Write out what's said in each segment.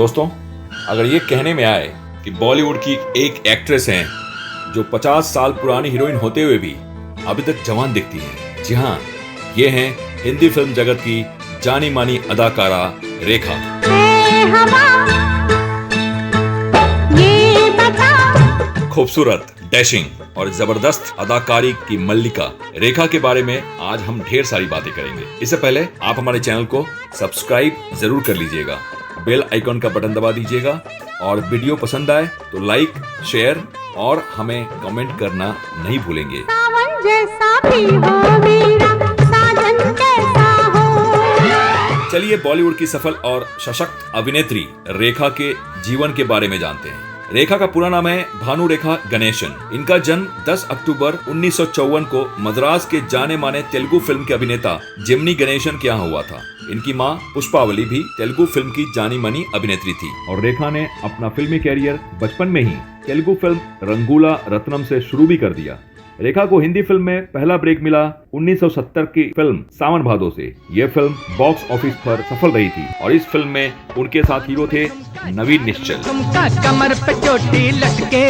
दोस्तों, अगर ये कहने में आए कि बॉलीवुड की एक एक्ट्रेस हैं जो 50 साल पुरानी हीरोइन होते हुए भी अभी तक जवान दिखती हैं, जी हाँ, ये हैं हिंदी फिल्म जगत की जानी मानी अदाकारा रेखा। खूबसूरत, डैशिंग और जबरदस्त अदाकारी की मल्लिका रेखा के बारे में आज हम ढेर सारी बातें करेंगे। इससे पहले आप हमारे चैनल को सब्सक्राइब जरूर कर लीजिएगा, बेल आइकॉन का बटन दबा दीजिएगा और वीडियो पसंद आए तो लाइक, शेयर और हमें कमेंट करना नहीं भूलेंगे। चलिए बॉलीवुड की सफल और सशक्त अभिनेत्री रेखा के जीवन के बारे में जानते हैं। रेखा का पूरा नाम है भानु रेखा गणेशन। इनका जन्म 10 अक्टूबर 1954 को मद्रास के जाने माने तेलुगु फिल्म के अभिनेता जेमिनी गणेशन के यहाँ हुआ था। इनकी मां पुष्पावली भी तेलुगु फिल्म की जानी मानी अभिनेत्री थी और रेखा ने अपना फिल्मी कैरियर बचपन में ही तेलुगु फिल्म रंगूला रत्नम से शुरू भी कर दिया। रेखा को हिंदी फिल्म में पहला ब्रेक मिला 1970 की फिल्म सावन भादो से। यह फिल्म बॉक्स ऑफिस पर सफल रही थी और इस फिल्म में उनके साथ हीरो थे नवीन निश्चल। कमर पे चोटी लटके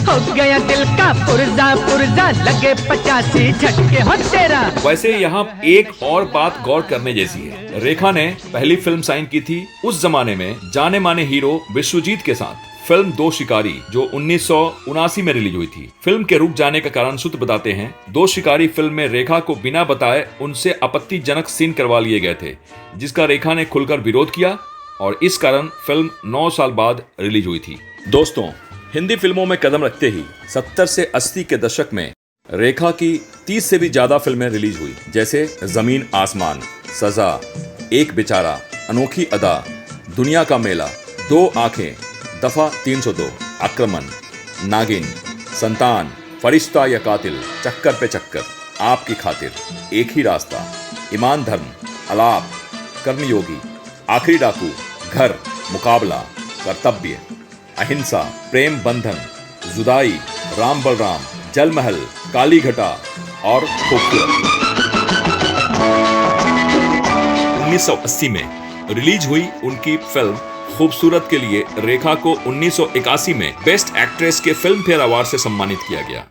हो गया दिल का पुर्जा पुर्जा लगे 85 झटके हो तेरा। वैसे यहाँ एक और बात गौर करने जैसी है। रेखा ने पहली फिल्म साइन की थी उस जमाने में जाने माने हीरो विश्वजीत के साथ। फिल्म दो शिकारी जो 1979 में रिलीज हुई थी। फिल्म के रुक जाने का कारण सूत्र बताते हैं, दो शिकारी फिल्म में रेखा को बिना बताए उनसे आपत्तिजनक सीन करवा लिए गए थे, जिसका रेखा ने खुलकर विरोध किया और इस कारण फिल्म 9 साल बाद रिलीज हुई थी। दोस्तों, हिंदी फिल्मों में कदम रखते ही 70 से 80 के दशक में रेखा की 30 से भी ज्यादा फिल्में रिलीज हुई, जैसे जमीन आसमान, सजा, एक बेचारा, अनोखी अदा, दुनिया का मेला, दो आंखें, दफा 302, आक्रमण, नागिन, संतान, फरिश्ता या कातिल, चक्कर पे चक्कर, आपकी खातिर, एक ही रास्ता, ईमान धर्म, अलाप, कर्मयोगी, आखिरी डाकू, घर, मुकाबला, कर्तव्य, अहिंसा, प्रेम बंधन, जुदाई, राम बलराम, जल महल, काली घटा और खूबसूरत। 1980 में रिलीज हुई उनकी फिल्म खूबसूरत के लिए रेखा को 1981 में बेस्ट एक्ट्रेस के फिल्म फेयर अवार्ड से सम्मानित किया गया।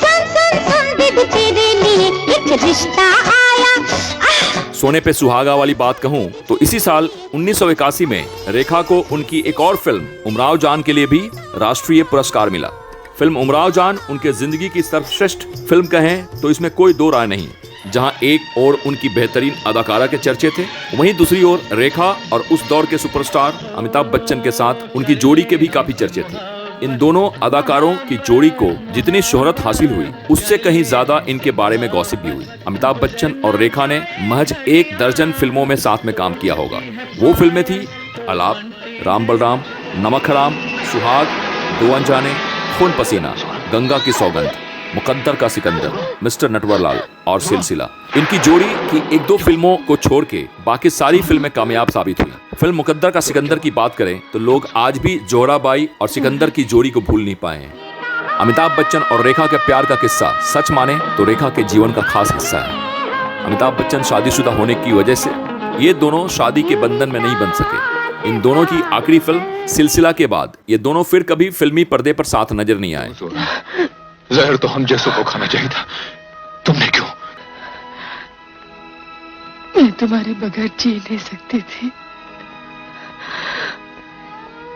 सोने पे सुहागा वाली बात कहूँ तो इसी साल 1981 में रेखा को उनकी एक और फिल्म उमराव जान के लिए भी राष्ट्रीय पुरस्कार मिला। फिल्म उमराव जान उनके जिंदगी की सर्वश्रेष्ठ फिल्म कहें तो इसमें कोई दो राय नहीं। जहां एक ओर उनकी बेहतरीन अदाकारा के चर्चे थे, वहीं दूसरी ओर रेखा और उस दौर के सुपरस्टार अमिताभ बच्चन के साथ उनकी जोड़ी के भी काफी चर्चे थे। इन दोनों अदाकारों की जोड़ी को जितनी शोहरत हासिल हुई, उससे कहीं ज्यादा इनके बारे में गॉसिप भी हुई। अमिताभ बच्चन और रेखा ने महज 1 दर्जन फिल्मों में साथ में काम किया होगा। वो फिल्में थी अलाप, राम बलराम, नमक हराम, सुहाग, दो अनजाने, खून पसीना, गंगा की सौगंध, मुकद्दर का सिकंदर, मिस्टर नटवरलाल और सिलसिला। इनकी जोड़ी की 1-2 फिल्मों को छोड़ के बाकी सारी फिल्में कामयाब साबित हुई। फिल्म मुकद्दर का सिकंदर की बात करें तो लोग आज भी जोराबाई और सिकंदर की जोड़ी को भूल नहीं पाए हैं। अमिताभ बच्चन और रेखा के प्यार का किस्सा सच माने तो रेखा के जीवन का खास हिस्सा है। अमिताभ बच्चन शादीशुदा होने की वजह से ये दोनों शादी के बंधन में नहीं बन सके। इन दोनों की आखिरी फिल्म सिलसिला के बाद ये दोनों फिर कभी फिल्मी पर्दे पर साथ नजर नहीं आए। जहर तो हम जैसों को खाना चाहिए था, तुमने क्यों? मैं तुम्हारे बगैर जी नहीं सकती थी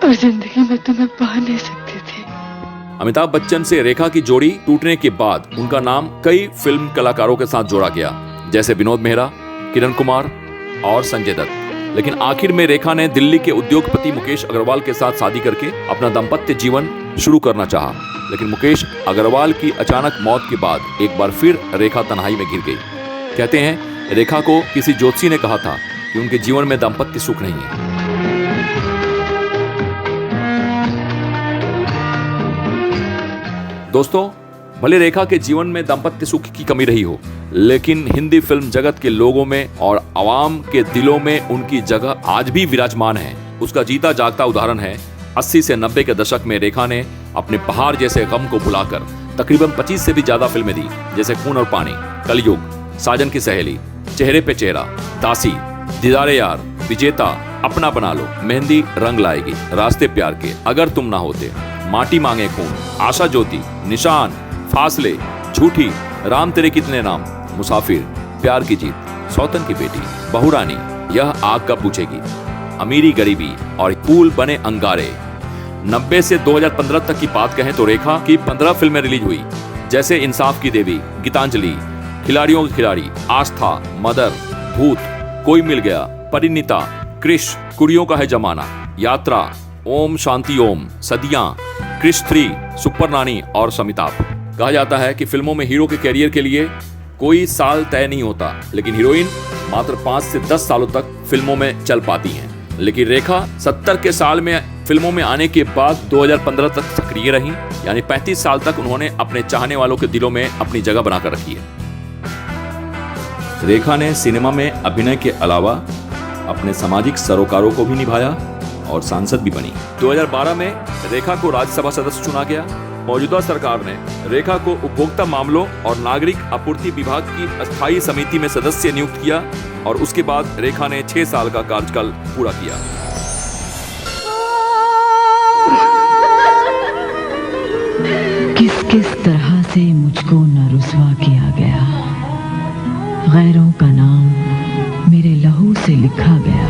और जिंदगी में तुम्हें पा नहीं सकती थी। अमिताभ बच्चन से रेखा की जोड़ी टूटने के बाद उनका नाम कई फिल्म कलाकारों के साथ जोड़ा गया, जैसे विनोद मेहरा, किरण कुमार और संजय दत्त। लेकिन आखिर में रेखा ने दिल्ली के उद्योगपति मुकेश अग्रवाल के साथ शादी करके अपना दाम्पत्य जीवन शुरू करना चाहा। लेकिन मुकेश अग्रवाल की अचानक मौत के बाद एक बार फिर रेखा तन्हाई में गिर गई। कहते हैं रेखा को किसी ज्योतिषी ने कहा था कि उनके जीवन में दाम्पत्य सुख नहीं है। दोस्तों, भले रेखा के जीवन में दाम्पत्य सुख की कमी रही हो, लेकिन हिंदी फिल्म जगत के लोगों में और आवाम के दिलों में उनकी जगह आज भी विराजमान है। उसका जीता जागता उदाहरण है 80 से 90 के दशक में रेखा ने अपने पहाड़ जैसे गम को भुलाकर तकरीबन 25 से भी ज्यादा फिल्में दी, जैसे खून और पानी, कलयुग, साजन की सहेली, चेहरे पे चेहरा, दासी, दीदारे यार, विजेता, अपना बना लो, मेहंदी रंग लाएगी, रास्ते प्यार के, अगर तुम ना होते, माटी मांगे खून, आशा ज्योति, निशान, फासले, झूठी, राम तेरे कितने नाम, मुसाफिर, प्यार की जीत, सौतन की बेटी, बहुरानी, यह आग का पूछेगी, अमीरी गरीबी और फूल बने अंगारे। 90 से 2015 तक की बात कहें तो रेखा की 15 फिल्में रिलीज हुई, जैसे इंसाफ की देवी, गीतांजलि, खिलाड़ियों के खिलाड़ी, आस्था, मदर, भूत, कोई मिल गया, परिणीता, क्रिश, कुड़ियों का है जमाना, यात्रा, ओम शांति ओम, सदियां, क्रिश 3, सुपर नानी और समिताभ। कहा जाता है कि फिल्मों में हीरो के कैरियर के लिए कोई साल तय नहीं होता, लेकिन हीरोइन मात्र 5 से 10 सालों तक फिल्मों में चल पाती हैं। लेकिन रेखा 70 के साल में फिल्मों में आने के बाद 2015 तक सक्रिय रहीं, यानी 35 साल तक उन्होंने अपने चाहने वालों के दिलों में अपनी जगह बनाकर रखी है। रेखा ने सिनेमा में अभिनय के अलावा अपने सामाजिक सरोकारों को भी निभाया और सांसद भी बनी। 2012 में रेखा को राज्यसभा सदस्य चुना गया। मौजूदा सरकार ने रेखा को उपभोक्ता मामलों और नागरिक आपूर्ति विभाग की अस्थायी समिति में सदस्य नियुक्त किया और उसके बाद रेखा ने 6 साल का कार्यकाल पूरा किया। किस किस तरह से मुझको न रुसवा किया गया, गैरों का नाम मेरे लहू से लिखा गया।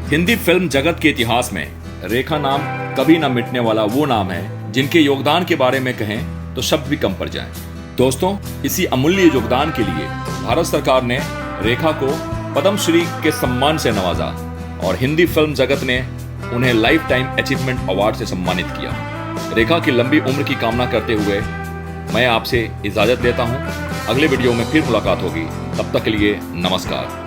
हिंदी फिल्म जगत के इतिहास में रेखा नाम कभी न मिटने वाला वो नाम है जिनके योगदान के बारे में कहें तो शब्द भी कम पड़ जाएं। दोस्तों, इसी अमूल्य योगदान के लिए भारत सरकार ने रेखा को पद्मश्री के सम्मान से नवाजा और हिंदी फिल्म जगत ने उन्हें लाइफ टाइम अचीवमेंट अवार्ड से सम्मानित किया। रेखा की लंबी उम्र की कामना करते हुए मैं आपसे इजाजत लेता हूं। अगले वीडियो में फिर मुलाकात होगी, तब तक के लिए नमस्कार।